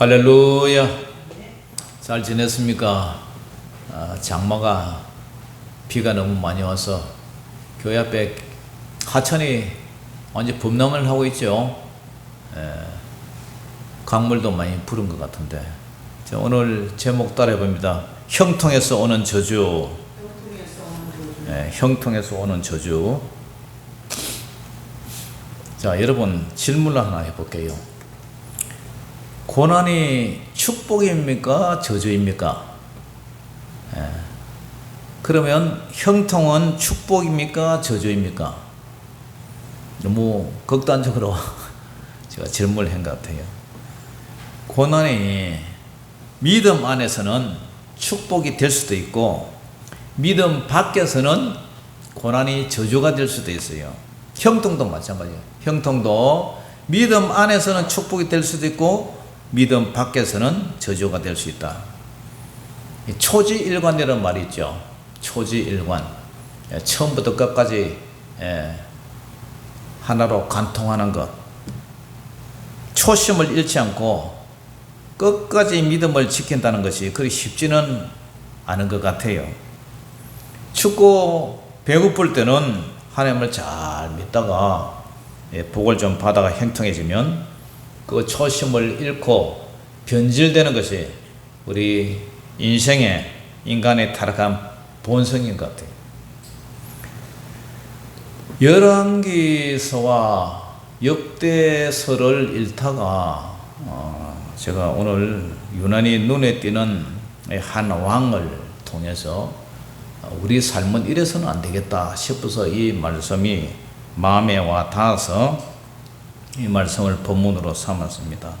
할렐루야. 잘 지냈습니까? 장마가 비가 너무 많이 와서 교회 앞에 하천이 완전 범람을 하고 있죠. 강물도 많이 부른 것 같은데, 오늘 제목 따라 해봅니다. 형통에서 오는 저주. 형통에서 오는 저주. 자, 여러분 질문을 하나 해볼게요. 고난이 축복입니까? 저주입니까? 그러면 형통은 축복입니까? 저주입니까? 너무 극단적으로 제가 질문을 한 것 같아요. 고난이 믿음 안에서는 축복이 될 수도 있고, 믿음 밖에서는 고난이 저주가 될 수도 있어요. 형통도 마찬가지예요. 형통도 믿음 안에서는 축복이 될 수도 있고, 믿음 밖에서는 저주가 될 수 있다. 초지일관이라는 말이 있죠. 초지일관. 처음부터 끝까지 하나로 관통하는 것. 초심을 잃지 않고 끝까지 믿음을 지킨다는 것이 그리 쉽지는 않은 것 같아요. 춥고 배고플 때는 하나님을 잘 믿다가 복을 좀 받아가 형통해지면 그 초심을 잃고 변질되는 것이 우리 인생의 인간의 타락한 본성인 것 같아요. 열왕기서와 역대서를 읽다가 제가 오늘 유난히 눈에 띄는 한 왕을 통해서 우리 삶은 이래서는 안 되겠다 싶어서 이 말씀이 마음에 와 닿아서 이 말씀을 본문으로 삼았습니다.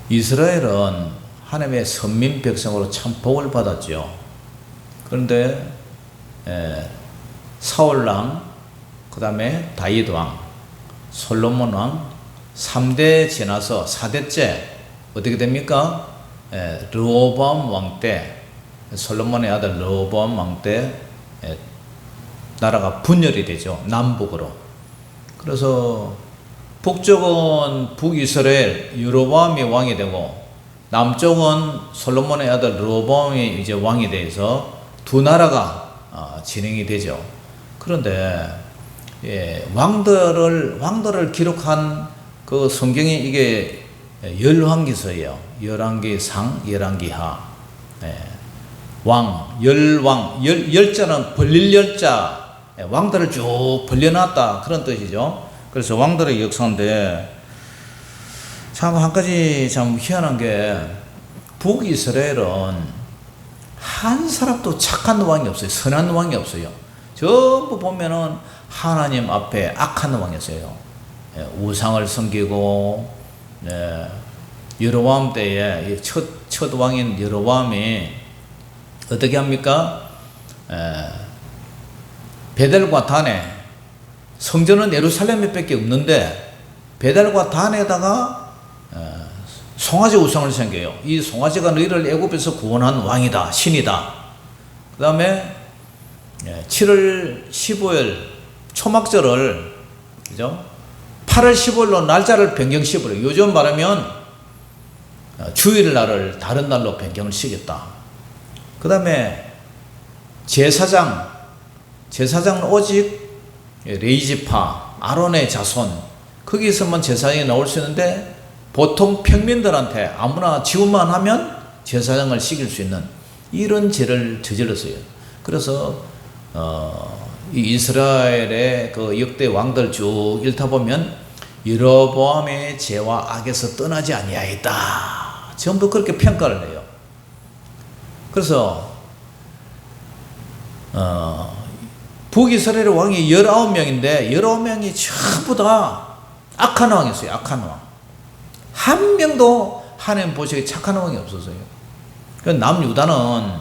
이스라엘은 하나님의 선민 백성으로 참 복을 받았죠. 그런데 사울왕, 그 다음에 다윗왕, 솔로몬왕 3대 지나서 4대째 어떻게 됩니까? 르호보암 왕 때, 솔로몬의 아들 르호보암 왕 때 나라가 분열이 되죠. 남북으로. 그래서 북쪽은 북이스라엘 여로보암이 왕이 되고, 남쪽은 솔로몬의 아들 르호보암이 이제 왕이 돼서 두 나라가 진행이 되죠. 그런데 왕들을 기록한 그 성경이 이게 열왕기서예요. 열왕기상, 열왕기하. 열자는 벌릴 열자. 왕들을 쭉 벌려놨다 그런 뜻이죠. 그래서 왕들의 역사인데, 참 한 가지 참 희한한 게, 북이스라엘은 한 사람도 착한 왕이 없어요. 선한 왕이 없어요. 전부 보면은 하나님 앞에 악한 왕이었어요. 우상을 섬기고, 여로보암 때에 첫 왕인 여로보암이 어떻게 합니까? 베델과 단에, 성전은 예루살렘에 밖에 없는데 베델과 단에다가 송아지 우상을 섬겨요. 이 송아지가 너희를 애굽에서 구원한 왕이다, 신이다. 그 다음에 7월 15일 초막절을, 그죠? 8월 15일로 날짜를 변경시켜버려요. 요즘 말하면 주일날을 다른 날로 변경을 시켰다. 그 다음에 제사장은 오직 레위지파, 아론의 자손, 거기서만 제사장이 나올 수 있는데, 보통 평민들한테 아무나 지원만 하면 제사장을 시킬 수 있는 이런 죄를 저질렀어요. 그래서 이 이스라엘의 그 역대 왕들 쭉 읽다 보면 여로보암의 죄와 악에서 떠나지 아니하였다, 전부 그렇게 평가를 해요. 그래서 북이스라엘 왕이 19명인데 19명이 전부 다 악한 왕이었어요. 악한 왕. 한 명도 하나님 보시기에 착한 왕이 없었어요. 남유다는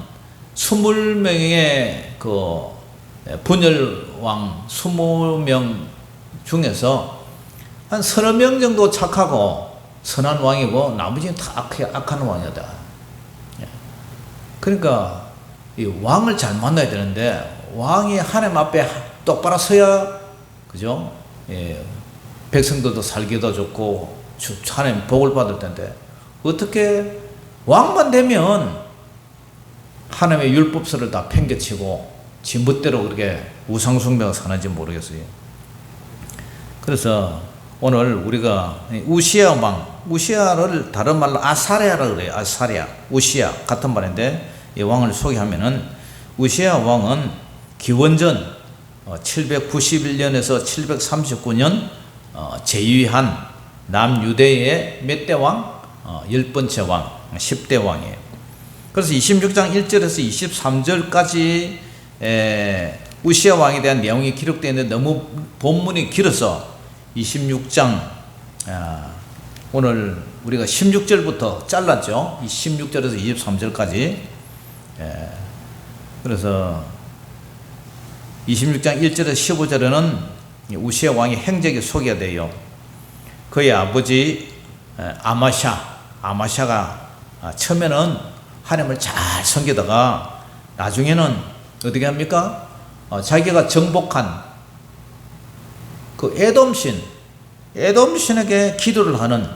20명의 그 분열왕 20명 중에서 한 30명 정도 착하고 선한 왕이고, 나머지는 다 악한 왕이다. 그러니까 이 왕을 잘 만나야 되는데, 왕이 하나님 앞에 똑바로 서야, 그죠? 백성들도 살기도 좋고 하나님 복을 받을 텐데 어떻게 왕만 되면 하나님의 율법서를 다 팽개치고 지 멋대로 그렇게 우상숭배가 사는지 모르겠어요. 그래서 오늘 우리가 우시야 왕, 우시야를 다른 말로 아사랴라 그래요. 아사랴, 우시야 같은 말인데 이 왕을 소개하면은 우시야 왕은 기원전 791년에서 739년 제위한 남유대의 몇 대 왕? 10번째 왕, 10대 왕이에요. 그래서 26장 1절에서 23절까지 우시야 왕에 대한 내용이 기록되어 있는데 너무 본문이 길어서 26장 오늘 우리가 16절부터 잘랐죠. 16절에서 23절까지. 그래서 26장 1절에서 15절에는 우시야 왕의 행적이 소개가 돼요. 그의 아버지 아마샤가 처음에는 하나님을 잘 섬기다가 나중에는 어떻게 합니까? 자기가 정복한 그 에돔신에게 기도를 하는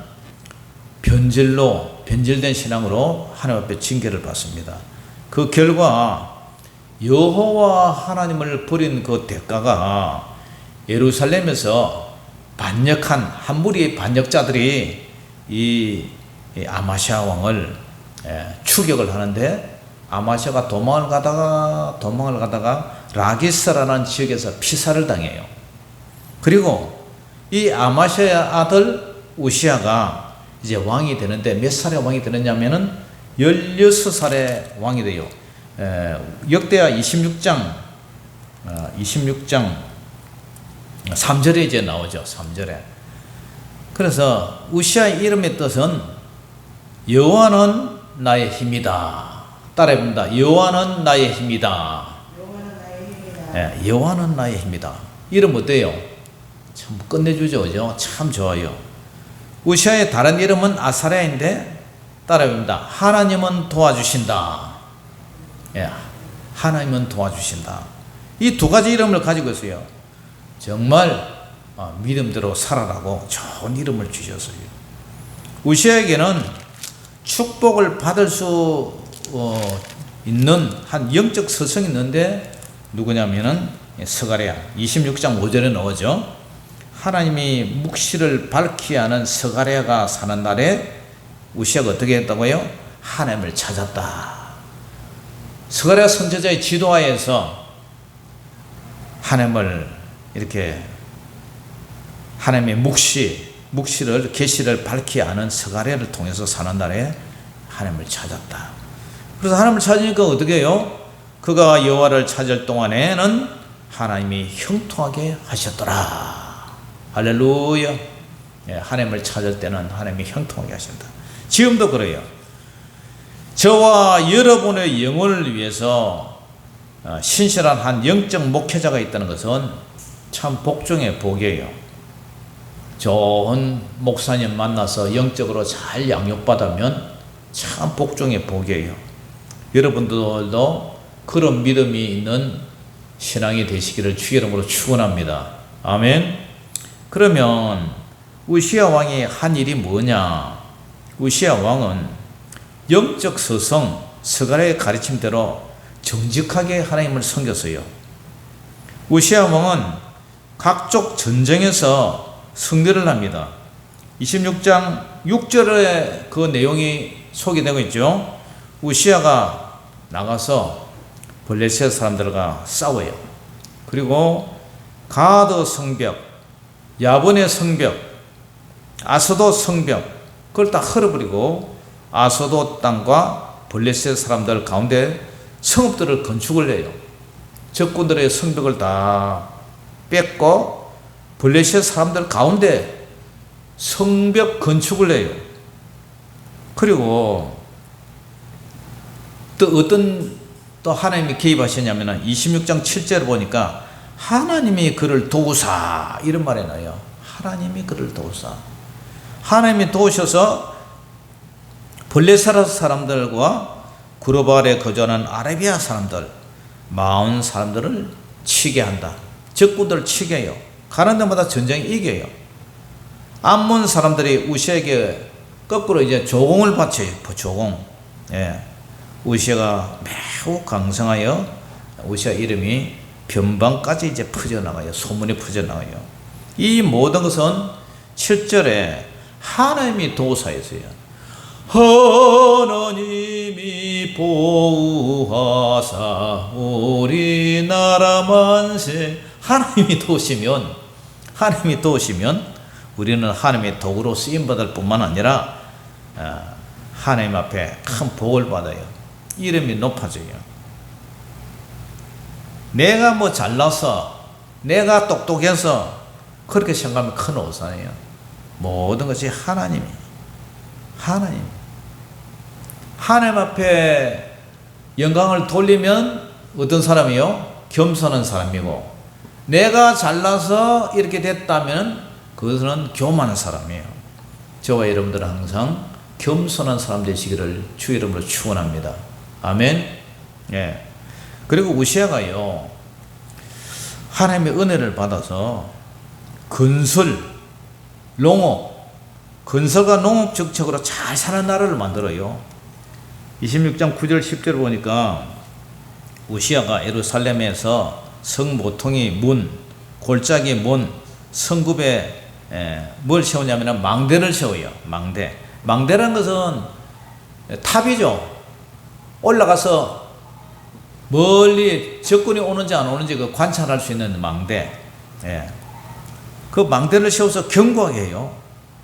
변질된 신앙으로 하나님 앞에 징계를 받습니다. 그 결과 여호와 하나님을 버린 그 대가가 예루살렘에서 한 무리의 반역자들이 이 아마샤 왕을 추격을 하는데 아마샤가 도망을 가다가 라기스라는 지역에서 피살을 당해요. 그리고 이 아마샤의 아들 우시야가 이제 왕이 되는데 몇 살에 왕이 되느냐면은 16살에 왕이 돼요. 역대하 26장 3절에 이제 나오죠. 3절에. 그래서 우시야의 이름의 뜻은 여호와는 나의 힘이다. 따라해봅니다. 여호와는 나의 힘이다. 여호와는 나의 힘이다. 이름 어때요? 참 끝내주죠. 그죠? 참 좋아요. 우시야의 다른 이름은 아사랴인데 따라해봅니다. 하나님은 도와주신다. 하나님은 도와주신다. 이 두 가지 이름을 가지고 있어요. 정말 믿음대로 살아라고 좋은 이름을 주셨어요. 우시야에게는 축복을 받을 수 있는 한 영적 서성이 있는데 누구냐면은 스가랴 26장 5절에 나오죠. 하나님이 묵시를 밝히 하는 스가랴가 사는 날에 우시야가 어떻게 했다고요? 하나님을 찾았다. 스가랴 선지자의 지도하에서 하나님을 이렇게 하나님의 묵시를 계시를 밝히 아는 스가랴를 통해서 사는 날에 하나님을 찾았다. 그래서 하나님을 찾으니까 어떻게 해요? 그가 여호와를 찾을 동안에는 하나님이 형통하게 하셨더라. 할렐루야. 하나님을 찾을 때는 하나님이 형통하게 하신다. 지금도 그래요. 저와 여러분의 영혼을 위해서 신실한 한 영적 목회자가 있다는 것은 참 복중의 복이에요. 좋은 목사님 만나서 영적으로 잘 양육받으면 참 복중의 복이에요. 여러분들도 그런 믿음이 있는 신앙이 되시기를 주의 이름으로 축원합니다. 아멘. 그러면 우시야 왕이 한 일이 뭐냐? 우시야 왕은 영적 서성 스가랴의 가르침대로 정직하게 하나님을 섬겼어요. 우시야 왕은 각종 전쟁에서 승리를 합니다. 26장 6절에 그 내용이 소개되고 있죠. 우시야가 나가서 블레셋 사람들과 싸워요. 그리고 가드 성벽, 야본의 성벽, 아스돗 성벽 그걸 다 헐어버리고 아스돗 땅과 블레셋 사람들 가운데 성읍들을 건축을 해요. 적군들의 성벽을 다 뺏고 블레셋 사람들 가운데 성벽 건축을 해요. 그리고 또 또 하나님이 개입하셨냐면 26장 7절을 보니까 하나님이 그를 도우사 이런 말이 나요. 하나님이 그를 도우사. 하나님이 도우셔서 블레셋 사람들과 구르바알에 거주하는 아라비아 사람들 40 사람들을 치게 한다. 적군들을 치게 해요. 가는 데마다 전쟁이 이겨요. 암몬 사람들이 우시아에게 거꾸로 이제 조공을 바쳐요. 조공. 예. 우시아가 매우 강성하여 우시아 이름이 변방까지 이제 퍼져나가요. 소문이 퍼져나가요. 이 모든 것은 7절에 하나님이 도우사였어요. 하나님이 보호하사 우리나라 만세. 하나님이 도우시면 우리는 하나님의 도구로 쓰임받을 뿐만 아니라 하나님 앞에 큰 복을 받아요. 이름이 높아져요. 내가 뭐 잘나서 내가 똑똑해서 그렇게 생각하면 큰 오산이에요. 모든 것이 하나님 앞에 영광을 돌리면 어떤 사람이요? 겸손한 사람이고, 내가 잘나서 이렇게 됐다면 그것은 교만한 사람이에요. 저와 여러분들은 항상 겸손한 사람 되시기를 주 이름으로 축원합니다. 아멘. 예. 그리고 우시아가요, 하나님의 은혜를 받아서 건설과 농업 정책으로 잘 사는 나라를 만들어요. 26장 9절 10절 보니까 우시아가 예루살렘에서 성모퉁이 문, 골짜기 문, 성읍에 뭘 세우냐면 망대를 세워요. 망대라는 것은 탑이죠. 올라가서 멀리 적군이 오는지 안 오는지 그 관찰할 수 있는 망대. 그 망대를 세워서 견고하게 해요.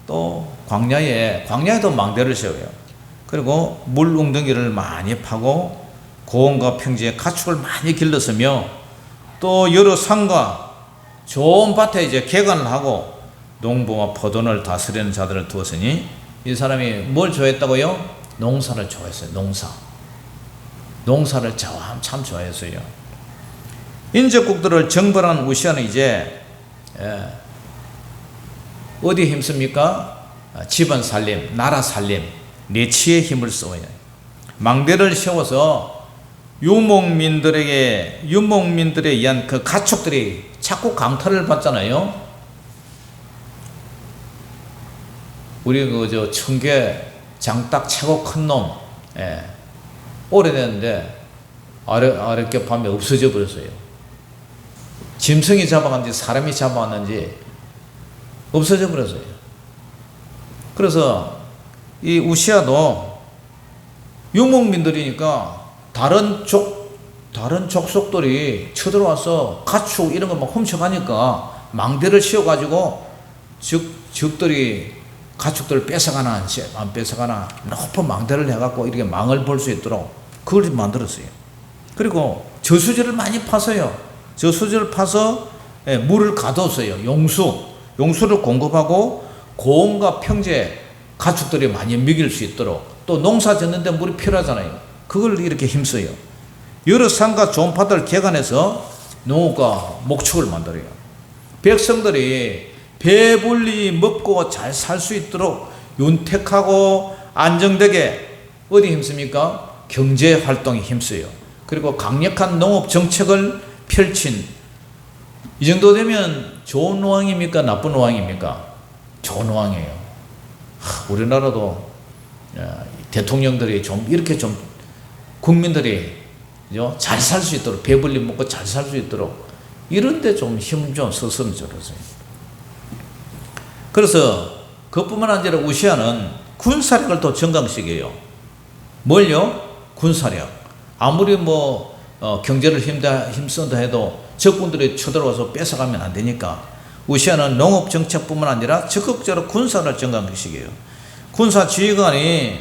또 광야에도 망대를 세워요. 그리고 물 웅덩이를 많이 파고 고원과 평지에 가축을 많이 길렀으며, 또 여러 산과 좋은 밭에 이제 개간을 하고 농부와 포도를 다스리는 자들을 두었으니, 이 사람이 뭘 좋아했다고요? 농사를 좋아했어요. 농사를 참 좋아했어요. 인접국들을 정벌한 우시아는 이제 어디에 힘씁니까? 집안 살림, 나라 살림, 내치에 힘을 써요. 망대를 세워서 유목민들에 의한 그 가축들이 자꾸 강탈을 받잖아요. 우리 청계 장딱 최고 큰 놈, 오래됐는데 아랫게 밤에 없어져 버렸어요. 짐승이 잡아간지 사람이 잡아왔는지 없어져 버렸어요. 그래서 이 우시아도 유목민들이니까 다른 족속들이 쳐들어와서 가축 이런 거 막 훔쳐가니까 망대를 씌워가지고 적들이 가축들을 뺏어가나 안 뺏어가나 높은 망대를 해갖고 이렇게 망을 볼 수 있도록 그걸 만들었어요. 그리고 저수지를 많이 파서요. 저수지를 파서 물을 가뒀어요. 용수를 공급하고 고원과 평지에 가축들이 많이 먹일 수 있도록, 또 농사 짓는데 물이 필요하잖아요. 그걸 이렇게 힘써요. 여러 산과 좋은 밭을 개간해서 농업과 목축을 만들어요. 백성들이 배불리 먹고 잘 살 수 있도록 윤택하고 안정되게 어디 힘씁니까? 경제 활동에 힘써요. 그리고 강력한 농업 정책을 펼친, 이 정도 되면 좋은 왕입니까? 나쁜 왕입니까? 좋은 왕이에요. 우리나라도 대통령들이 좀 이렇게 좀 국민들이 잘 살 수 있도록, 배불리 먹고 잘 살 수 있도록 이런데 좀 힘 좀 썼으면 좋겠어요. 그래서 그뿐만 아니라 우시아는 군사력을 또 증강시켜요. 뭘요? 군사력. 아무리 경제를 힘쓴다 해도 적군들이 쳐들어와서 뺏어가면 안 되니까 우시아는 농업 정책뿐만 아니라 적극적으로 군사를 증강시켜요. 군사 지휘관이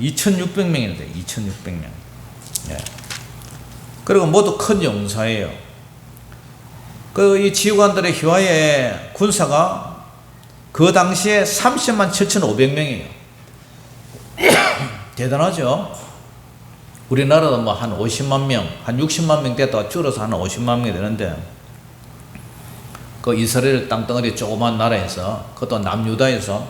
2,600명이나 돼요. 2,600명. 그리고 모두 큰 용사예요. 이 지휘관들의 휘하에 군사가 그 당시에 30만 7,500명이에요. 대단하죠? 우리나라도 한 50만 명, 한 60만 명 됐다가 줄어서 한 50만 명이 되는데, 그 이스라엘 땅덩어리 조그만 나라에서, 그것도 남유다에서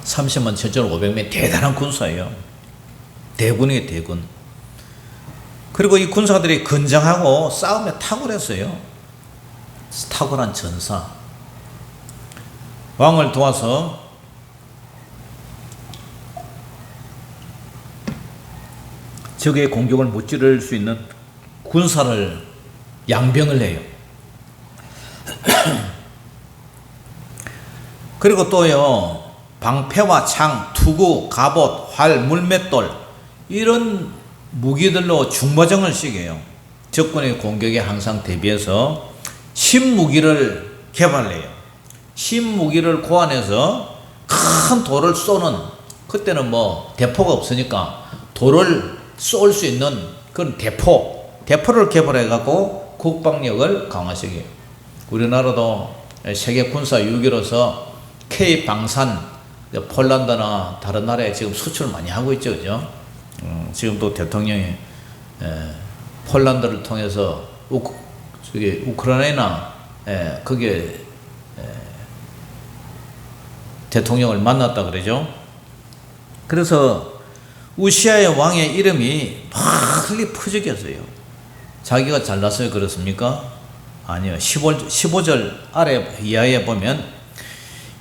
30만 7,500명 대단한 군사예요. 대군이에요, 대군. 그리고 이 군사들이 건장하고 싸움에 탁월했어요. 탁월한 전사. 왕을 도와서 적의 공격을 무찌를 수 있는 군사를 양병을 해요. 그리고 또요, 방패와 창, 투구, 갑옷, 활, 물맷돌 이런 무기들로 중보정을 시켜요. 적군의 공격에 항상 대비해서 신무기를 개발해요. 신무기를 고안해서 큰 돌을 쏘는, 그때는 뭐 대포가 없으니까 돌을 쏠 수 있는 그런 대포를 개발해 갖고 국방력을 강화시켜요. 우리나라도 세계 군사 6위로서 K 방산, 폴란드나 다른 나라에 지금 수출 많이 하고 있죠, 그죠? 지금 또 대통령이 폴란드를 통해서 우크라이나 거기에 대통령을 만났다 그러죠. 그래서 우시아의 왕의 이름이 빨리 퍼져겠어요. 자기가 잘났어요, 그렇습니까? 아니요. 15절 이하에 보면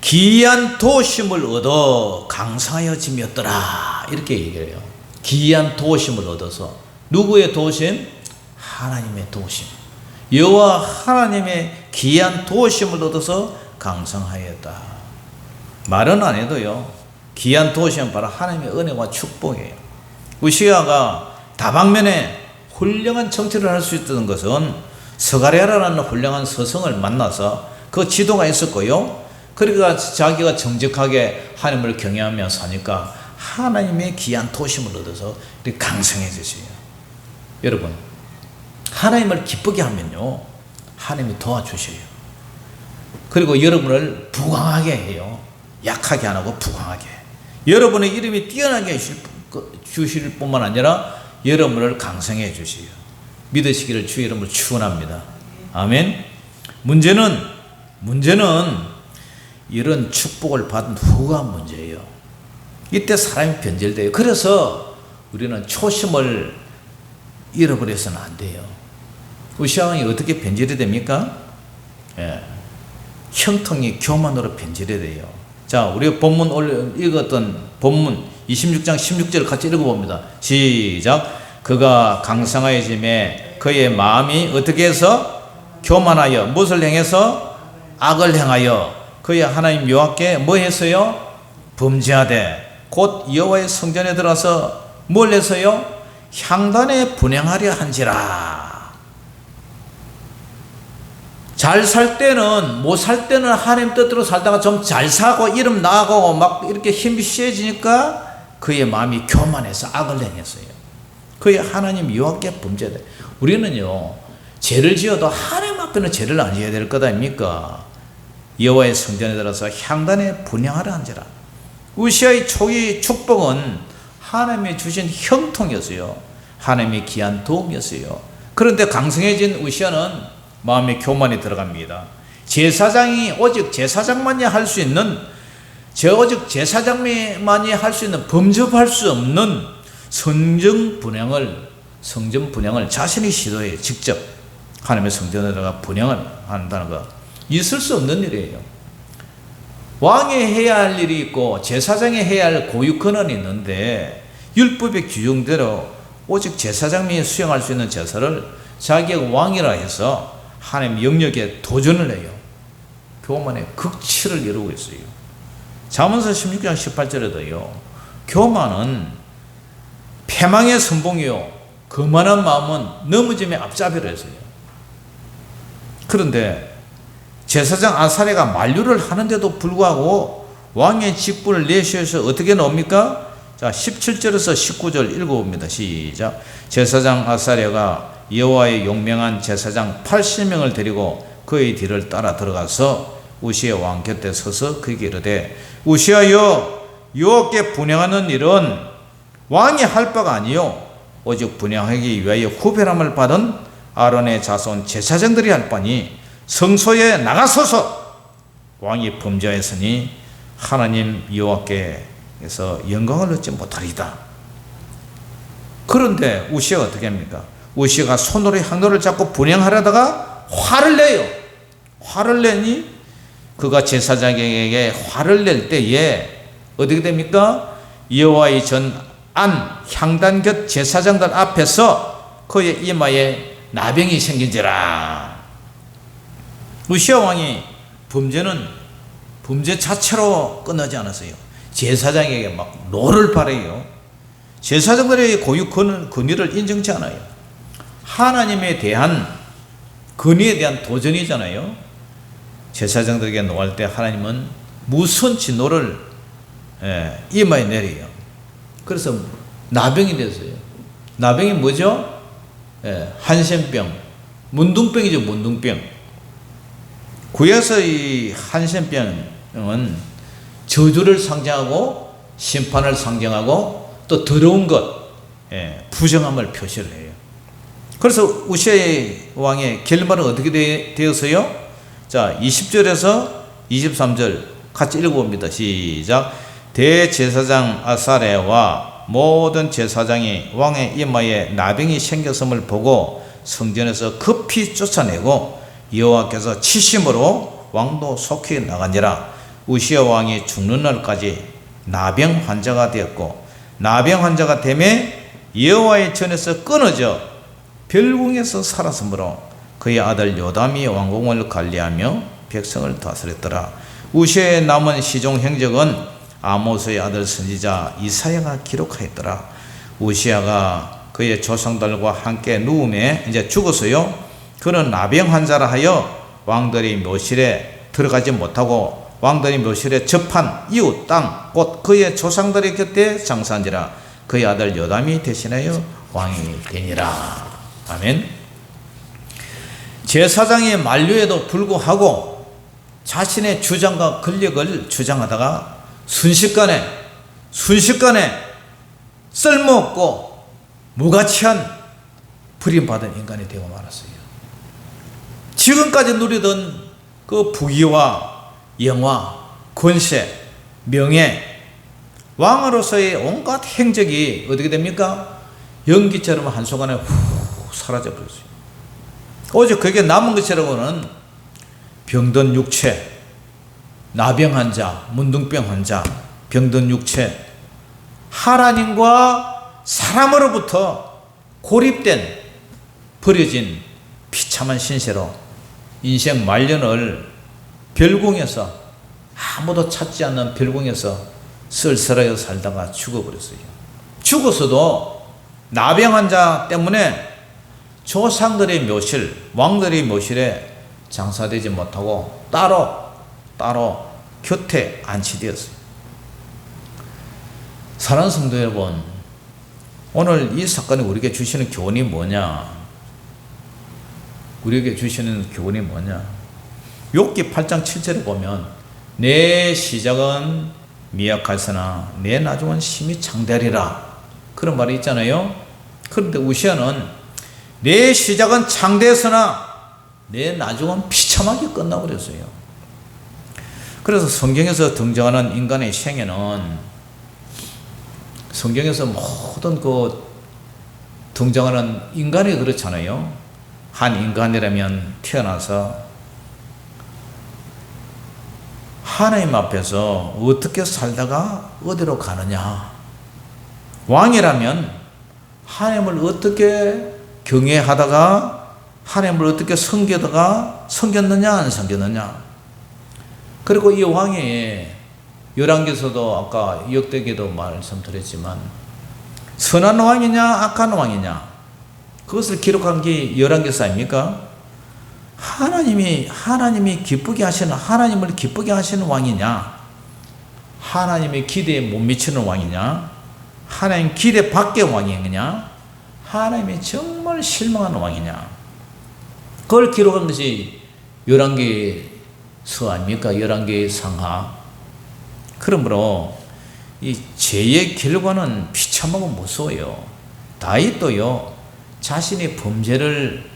기이한 도심을 얻어 강성하여짐이었더라 이렇게 얘기해요. 기이한 도심을 얻어서. 누구의 도심? 하나님의 도심. 여호와 하나님의 기이한 도심을 얻어서 강성하였다. 말은 안 해도요, 기이한 도심은 바로 하나님의 은혜와 축복이에요. 우시아가 다방면에 훌륭한 정치를 할 수 있던 것은 스가랴라는 훌륭한 서성을 만나서 그 지도가 있었고요. 그러니까 자기가 정직하게 하나님을 경외하며 사니까 하나님의 귀한 도심을 얻어서 이렇게 강성해지세요. 여러분, 하나님을 기쁘게 하면요, 하나님이 도와주셔요. 그리고 여러분을 부강하게 해요. 약하게 안 하고 부강하게. 여러분의 이름이 뛰어나게 주실 뿐만 아니라 여러분을 강성해 주시요. 믿으시기를 주의 이름으로 축원합니다. 아멘. 문제는 이런 축복을 받은 후가 문제예요. 이때 사람이 변절돼요. 그래서 우리는 초심을 잃어버려서는 안 돼요. 우시아 왕이 어떻게 변절이 됩니까? 형통이 교만으로 변절이 돼요. 자, 우리가 본문 읽었던 본문 26장 16절을 같이 읽어봅니다. 시작. 그가 강성하여짐에 그의 마음이 어떻게 해서 교만하여 무엇을 행해서 악을 행하여 그의 하나님 여호와께 뭐 했어요? 범죄하되 곧 여호와의 성전에 들어서 뭘 해서요? 향단에 분향하려 한지라. 잘 살 때는, 못 살 때는 하나님 뜻대로 살다가 좀 잘 사고 이름 나가고 막 이렇게 힘이 세지니까 그의 마음이 교만해서 악을 행했어요. 그의 하나님 여호와께 범죄돼. 우리는요, 죄를 지어도 하나님 앞에는 죄를 안 지어야 될 것 아닙니까? 여호와의 성전에 들어서 향단에 분향하려 한지라. 우시아의 초기 축복은 하나님이 주신 형통이었어요. 하나님의 귀한 도움이었어요. 그런데 강성해진 우시아는 마음의 교만이 들어갑니다. 제사장이 오직 제사장만이 할 수 있는, 오직 제사장만이 할 수 있는 범접할 수 없는 성전 분향을 자신이 시도해 직접 하나님의 성전에다가 분향을 한다는 거, 있을 수 없는 일이에요. 왕이 해야 할 일이 있고 제사장이 해야 할 고유 권한이 있는데 율법의 규정대로 오직 제사장이 수행할 수 있는 제사를 자기가 왕이라 해서 하나님 영역에 도전을 해요. 교만의 극치를 이루고 있어요. 잠언서 16장 18절에도요, 교만은 패망의 선봉이요 거만한 마음은 넘어짐의 앞잡이라 했어요. 그런데 제사장 아사랴가 만류를 하는데도 불구하고 왕의 직분을 내쉬어서 어떻게 나옵니까? 자, 17절에서 19절 읽어봅니다. 시작. 제사장 아사랴가 여호와의 용명한 제사장 80명을 데리고 그의 뒤를 따라 들어가서 우시아 왕 곁에 서서 그에게 이르되, 우시아여, 여호와께 분향하는 일은 왕이 할 바가 아니요 오직 분향하기 위하여 후별함을 받은 아론의 자손 제사장들이 할 바니 성소에 나가소서. 왕이 범죄하였으니 하나님 여호와께서 영광을 얻지 못하리이다. 그런데 우시아가 어떻게 합니까? 우시아가 손으로 향로를 잡고 분향하려다가 화를 내요. 화를 내니 그가 제사장에게 화를 낼 때에 어떻게 됩니까? 여호와의 전 안 향단 곁 제사장들 앞에서 그의 이마에 나병이 생긴지라. 우시아 왕이 범죄 자체로 끝나지 않았어요. 제사장에게 막 노를 발해요. 제사장들의 고유 권위를 인정치 않아요. 하나님에 대한 권위에 대한 도전이잖아요. 제사장들에게 노할 때 하나님은 무슨 진노를 이마에 내려요. 그래서 나병이 됐어요. 나병이 뭐죠? 한센병, 문둥병이죠. 문둥병. 구약에서 이 한센병은 저주를 상징하고 심판을 상징하고 또 더러운 것, 부정함을 표시를 해요. 그래서 우시아 왕의 결말은 어떻게 되었어요? 자, 20절에서 23절 같이 읽어봅니다. 시작. 대제사장 아사랴와 모든 제사장이 왕의 이마에 나병이 생겼음을 보고 성전에서 급히 쫓아내고 여호와께서 치심으로 왕도 속히 나가니라. 우시아 왕이 죽는 날까지 나병 환자가 되었고 나병 환자가 되매 여호와의 전에서 끊어져 별궁에서 살았으므로 그의 아들 요담이 왕궁을 관리하며 백성을 다스렸더라. 우시아의 남은 시종 행적은 아모스의 아들 선지자 이사야가 기록하였더라. 우시아가 그의 조상들과 함께 누움에 이제 죽었어요. 그는 나병 환자라 하여 왕들이 묘실에 들어가지 못하고 왕들이 묘실에 접한 이웃 땅 곧 그의 조상들의 곁에 장사한지라. 그의 아들 요담이 대신하여 왕이 되니라. 아멘. 제사장의 만류에도 불구하고 자신의 주장과 권력을 주장하다가 순식간에 쓸모없고 무가치한 버림받은 인간이 되고 말았어요. 지금까지 누리던 그 부귀와 영화, 권세, 명예, 왕으로서의 온갖 행적이 어떻게 됩니까? 연기처럼 한순간에 훅 사라져 버렸어요. 오직 그게 남은 것이라고는 병든 육체, 나병 환자, 문둥병 환자, 병든 육체, 하나님과 사람으로부터 고립된 버려진 비참한 신세로 인생 말년을 별궁에서 아무도 찾지 않는 별궁에서 쓸쓸하게 살다가 죽어버렸어요. 죽었어도 나병 환자 때문에 조상들의 묘실, 왕들의 묘실에 장사되지 못하고 따로 곁에 안치되었어요. 사랑하는 성도 여러분, 오늘 이 사건이 우리에게 주시는 교훈이 뭐냐? 우리에게 주시는 교훈이 뭐냐? 욥기 8장 7절에 보면 내 시작은 미약할서나 내 나중은 심히 장대하리라 그런 말이 있잖아요. 그런데 우시아는 내 시작은 장대했으나 내 나중은 비참하게 끝나버렸어요. 그래서 성경에서 등장하는 인간의 생애는 성경에서 모든 그 등장하는 인간이 그렇잖아요. 한 인간이라면 태어나서 하나님 앞에서 어떻게 살다가 어디로 가느냐. 왕이라면 하나님을 어떻게 경외하다가 하나님을 어떻게 섬겼느냐 안 섬겼느냐. 그리고 이 왕이 열왕기에서도 아까 역대기도 말씀드렸지만 선한 왕이냐 악한 왕이냐 그것을 기록한 게 열왕기서 아닙니까? 하나님이 기쁘게 하시는 하나님을 기쁘게 하시는 왕이냐 하나님의 기대에 못 미치는 왕이냐 하나님 기대 밖의 왕이냐 하나님이 정말 실망하는 왕이냐 그걸 기록한 것이 열왕기서 아닙니까? 열왕기 상하. 그러므로 이 죄의 결과는 비참하고 무서워요. 다윗도요 자신이 범죄를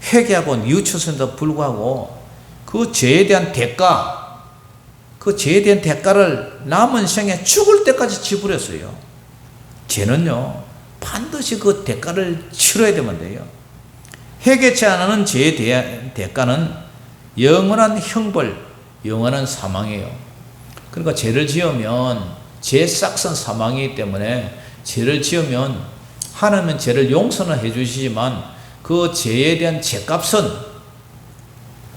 회개하고 뉘우쳤음에도 불구하고 그 죄에 대한 대가를 남은 생에 죽을 때까지 지불했어요. 죄는요 반드시 그 대가를 치러야 되면 돼요. 회개치 않은 죄에 대한 대가는 영원한 형벌, 영원한 사망이에요. 그러니까 죄를 지으면 죄 싹선 사망이기 때문에 죄를 지으면 하나님은 죄를 용서는 해주시지만 그 죄에 대한 죄값은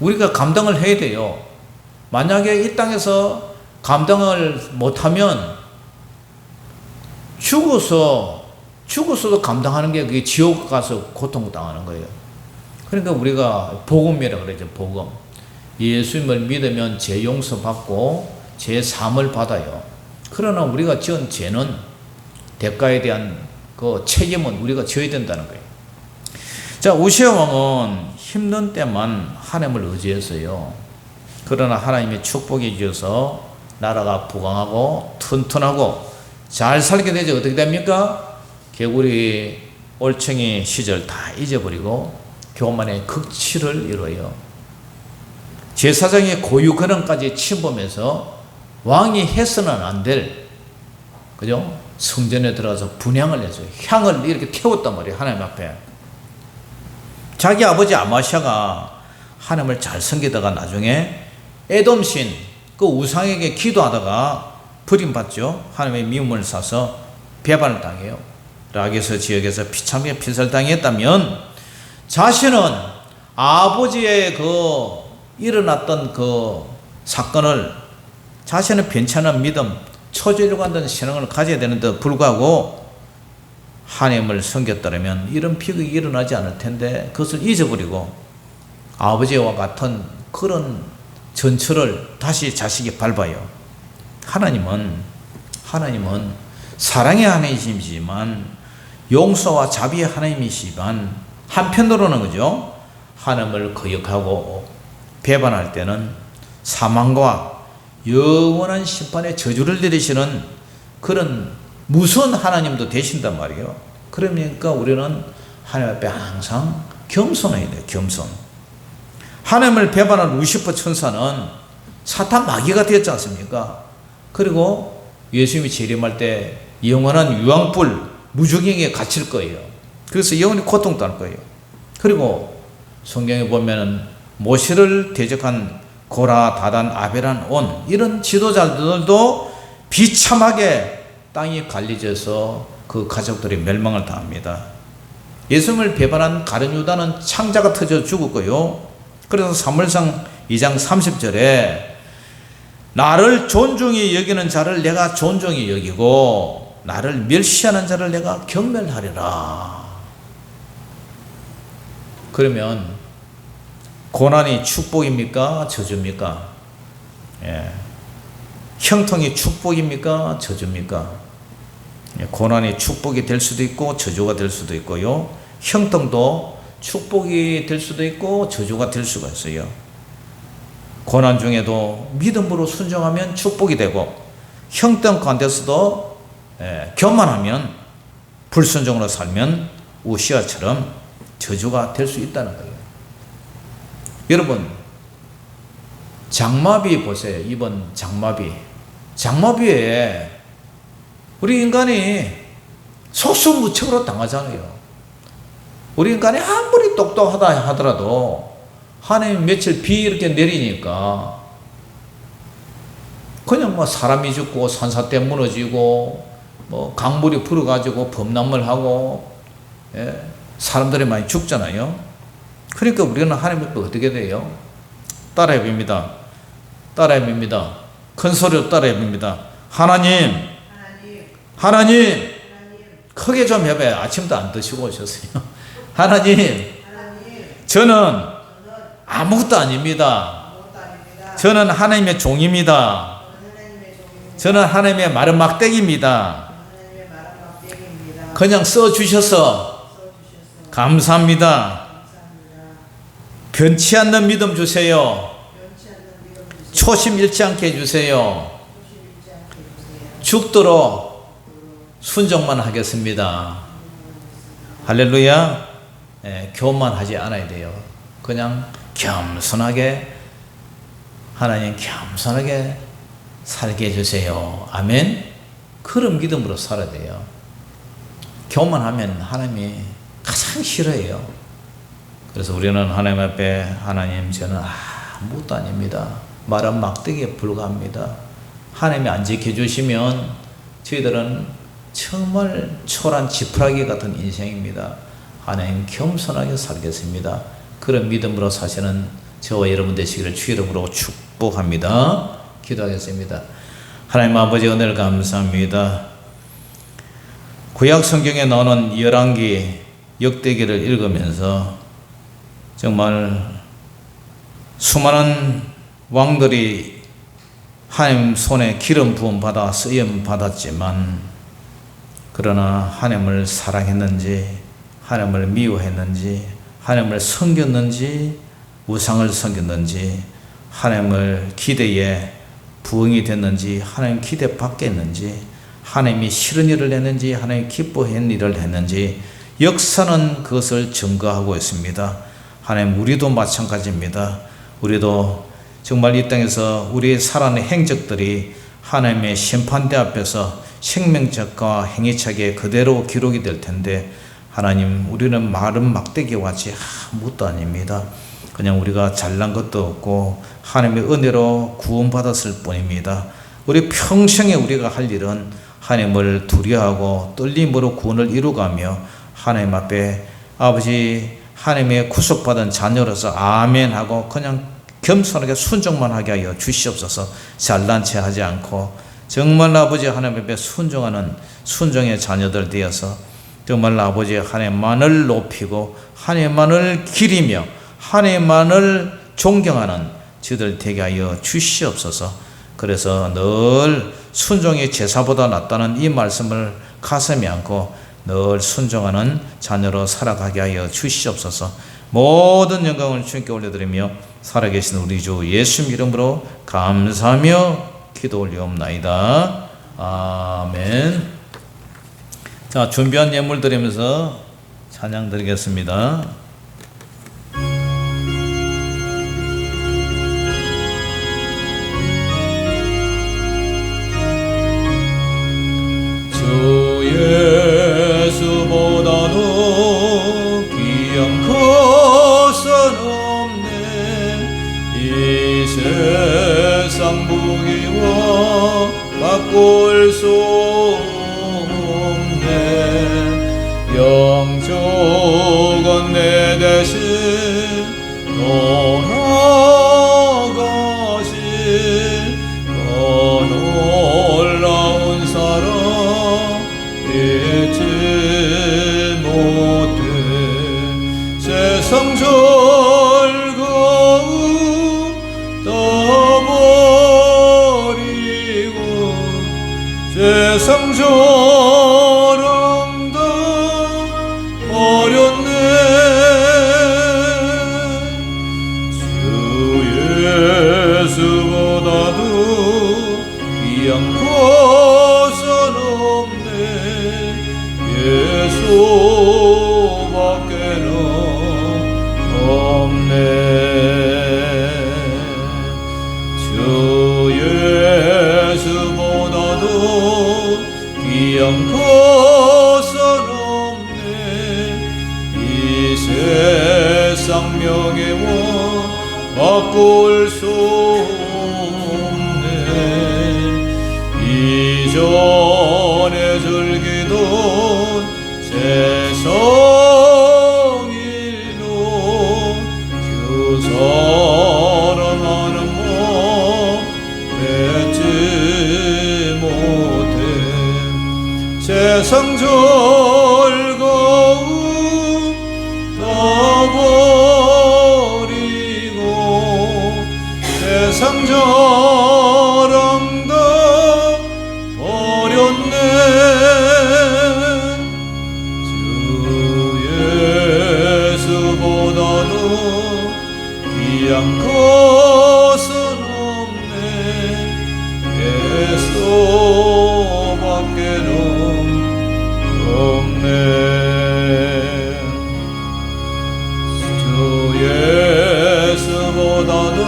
우리가 감당을 해야 돼요. 만약에 이 땅에서 감당을 못하면 죽어서도 감당하는 게 그게 지옥 가서 고통당하는 거예요. 그러니까 우리가 복음이라고 그러죠. 복음. 예수님을 믿으면 죄 용서받고 죄 사함을 받아요. 그러나 우리가 지은 죄는 대가에 대한 그 책임은 우리가 져야 된다는 거예요. 자, 우시아 왕은 힘든 때만 하나님을 의지했어요. 그러나 하나님이 축복해 주셔서 나라가 부강하고 튼튼하고 잘 살게 되죠. 어떻게 됩니까? 개구리 올챙이 시절 다 잊어버리고 교만의 극치를 이뤄요. 제사장의 고유 권한까지 침범해서 왕이 해서는 안 될, 그죠? 성전에 들어가서 분향을 했어요. 향을 이렇게 태웠단 말이에요. 하나님 앞에. 자기 아버지 아마시아가 하나님을 잘 섬기다가 나중에 에돔신 그 우상에게 기도하다가 버림받죠. 하나님의 미움을 사서 배반을 당해요. 라게스 지역에서 비참하게 피살당했다면 자신은 아버지의 그 일어났던 그 사건을 자신은 괜찮은 믿음, 처지려고 한다는 신앙을 가져야 되는데 불구하고 하나님을 섬겼다면 이런 비극이 일어나지 않을 텐데 그것을 잊어버리고 아버지와 같은 그런 전철을 다시 자식이 밟아요. 하나님은 사랑의 하나님이시지만 용서와 자비의 하나님이시지만 한편으로는 그죠? 하나님을 거역하고 배반할 때는 사망과 영원한 심판의 저주를 내리시는 그런 무서운 하나님도 되신단 말이에요. 그러니까 우리는 하나님 앞에 항상 겸손해야 돼요. 겸손. 하나님을 배반한 루시퍼 천사는 사탄 마귀가 되었지 않습니까? 그리고 예수님이 재림할 때 영원한 유황불 무중행에 갇힐 거예요. 그래서 영원히 고통당할 거예요. 그리고 성경에 보면은 모세를 대적한 고라, 다단, 아벨한 온 이런 지도자들도 비참하게 땅이 갈리져서 그 가족들이 멸망을 당합니다. 예수님을 배반한 가룟 유다는 창자가 터져 죽었고요. 그래서 사무엘상 2장 30절에 나를 존중히 여기는 자를 내가 존중히 여기고 나를 멸시하는 자를 내가 경멸하리라. 그러면 고난이 축복입니까? 저주입니까? 예. 형통이 축복입니까? 저주입니까? 예. 고난이 축복이 될 수도 있고 저주가 될 수도 있고요. 형통도 축복이 될 수도 있고 저주가 될 수가 있어요. 고난 중에도 믿음으로 순종하면 축복이 되고 형통 가운데서도 교만하면 불순종으로 살면 우시아처럼 저주가 될 수 있다는 거예요. 여러분 장마비 보세요. 이번 장마비에 우리 인간이 속수무책으로 당하잖아요. 우리 인간이 아무리 똑똑하다 하더라도 하나님 며칠 비 이렇게 내리니까 그냥 뭐 사람이 죽고 산사태 무너지고 뭐 강물이 불어가지고 범람을 예, 사람들이 많이 죽잖아요. 그러니까 우리는 하나님을 어떻게 돼요? 따라해 봅니다. 큰 소리로 따라해 봅니다. 하나님. 크게 좀 해봐요. 아침도 안 드시고 오셨어요. 하나님. 저는 아무것도 아닙니다. 저는 하나님의 종입니다. 저는 하나님의 마른 막대기입니다. 그냥 써주셔서 감사합니다. 변치 않는 믿음 주세요. 초심 잃지 않게 해주세요. 죽도록 순종만 하겠습니다. 할렐루야. 교만하지 않아야 돼요. 그냥 겸손하게 하나님 겸손하게 살게 해주세요. 아멘. 그런 믿음으로 살아야 돼요. 교만하면 하나님이 가장 싫어해요. 그래서 우리는 하나님 앞에 하나님 저는 아무것도 아닙니다. 말은 막대기에 불과합니다. 하나님이 안 지켜주시면 저희들은 정말 초란 지푸라기 같은 인생입니다. 하나님 겸손하게 살겠습니다. 그런 믿음으로 사시는 저와 여러분 되시기를 주 이름으로 축복합니다. 기도하겠습니다. 하나님 아버지 은혜를 감사합니다. 구약 성경에 나오는 열왕기 역대기를 읽으면서 정말 수많은 왕들이 하나님 손에 기름 부음 받아 쓰임 받았지만 그러나 하나님을 사랑했는지 하나님을 미워했는지 하나님을 섬겼는지 우상을 섬겼는지 하나님을 기대에 부응이 됐는지 하나님 기대 받겠는지 하나님이 싫은 일을 했는지 하나님 기뻐한 일을 했는지 역사는 그것을 증거하고 있습니다. 하나님 우리도 마찬가지입니다. 우리도 정말 이 땅에서 우리의 살아낸 행적들이 하나님의 심판대 앞에서 생명책과 행위책에 그대로 기록이 될 텐데 하나님 우리는 마른 막대기와 같이 아무것도 아닙니다. 그냥 우리가 잘난 것도 없고 하나님의 은혜로 구원받았을 뿐입니다. 우리 평생에 우리가 할 일은 하나님을 두려워하고 떨림으로 구원을 이루가며 하나님 앞에 아버지 하나님의 구속받은 자녀로서 아멘 하고 그냥 겸손하게 순종만 하게 하여 주시옵소서. 잘난 체 하지 않고 정말 아버지 하나님 앞에 순종하는 순종의 자녀들 되어서 정말 아버지 하나님만을 높이고 하나님만을 기리며 하나님만을 존경하는 저희들 되게 하여 주시옵소서. 그래서 늘 순종이 제사보다 낫다는 이 말씀을 가슴에 안고 늘 순종하는 자녀로 살아가게 하여 주시옵소서. 모든 영광을 주님께 올려드리며 살아계신 우리 주 예수님 이름으로 감사하며 기도 올리옵나이다. 아멘. 자, 준비한 예물 드리면서 찬양 드리겠습니다. 주 예수보다도 귀한 것은 없네. 이 세상 부귀와 바꿀 수 없네. 영적은 내 대신 돌아가신 놀라운 사랑 잊지 못해. 세상 즐거움 떠버리고 세상 자랑도 버렸네. 주 예수보다도 귀한 것은 없네. 예수밖에는 없네. 주 예수보다도 귀한 것은 없네. 이 세상 명예와 바꿀 수 없네. 이전에 즐기던 세상 일로 주 사랑하는 마음 맺지 못해. 세상 즐거움 떠버리고 세상 자랑도 버렸네. 주 예수보다도 귀한 것은 없네. 예수밖에는 없네. 주 예수보다도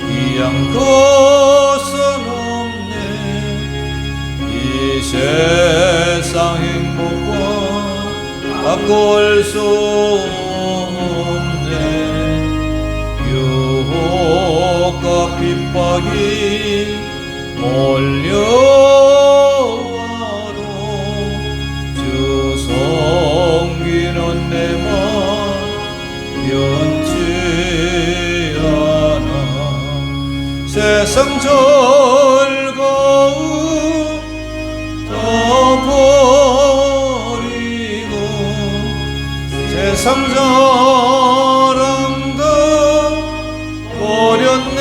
귀한 것은 없네. 이 세상 행복과 바꿀 수 없네. 몰려와도 주 섬기는 내 맘 변치 않아. 세상 즐거움 다 버리고 세상 자랑도 버렸네.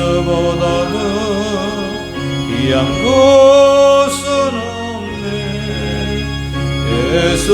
주에서보다는 귀한 것은 없네. 예수